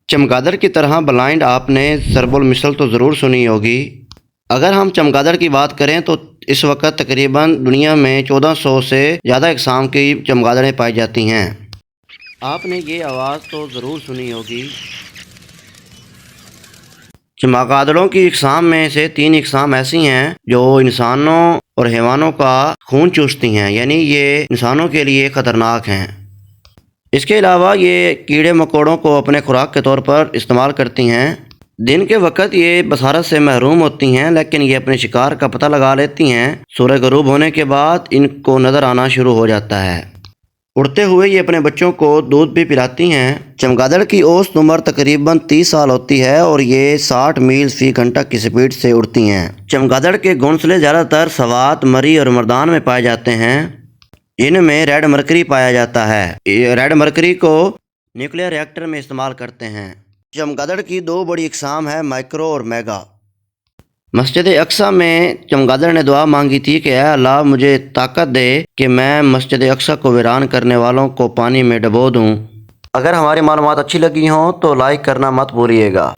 چمگادڑ کی طرح بلائنڈ آپ نے ضرب المثل تو ضرور سنی ہوگی۔ اگر ہم چمگادڑ کی بات کریں تو اس وقت تقریباً دنیا میں 1400 سے زیادہ اقسام کی چمگادڑیں پائی جاتی ہیں۔ آپ نے یہ آواز تو ضرور سنی ہوگی۔ چمگادڑوں کی اقسام میں سے 3 اقسام ایسی ہیں جو انسانوں اور حیوانوں کا خون چوستی ہیں، یعنی یہ انسانوں کے لیے خطرناک ہیں۔ اس کے علاوہ یہ کیڑے مکوڑوں کو اپنے خوراک کے طور پر استعمال کرتی ہیں۔ دن کے وقت یہ بصارت سے محروم ہوتی ہیں، لیکن یہ اپنے شکار کا پتہ لگا لیتی ہیں۔ سورج غروب ہونے کے بعد ان کو نظر آنا شروع ہو جاتا ہے۔ اڑتے ہوئے یہ اپنے بچوں کو دودھ بھی پلاتی ہیں۔ چمگادڑ کی اوسط عمر تقریباً 30 سال ہوتی ہے اور یہ 60 میل فی گھنٹہ کی سپیڈ سے اڑتی ہیں۔ چمگادڑ کے گھونسلے زیادہ تر سوات، مری اور مردان میں پائے جاتے ہیں۔ ان میں ریڈ مرکری پایا جاتا ہے۔ ریڈ مرکری کو نیوکلیئر ری ایکٹر میں استعمال کرتے ہیں۔ چمگادڑ کی 2 بڑی اقسام ہیں، مائکرو اور میگا۔ مسجد اقصی میں چمگادڑ نے دعا مانگی تھی کہ اے اللہ مجھے طاقت دے کہ میں مسجد اقصی کو ویران کرنے والوں کو پانی میں ڈبو دوں۔ اگر ہماری معلومات اچھی لگی ہوں تو لائک کرنا مت بھولیے گا۔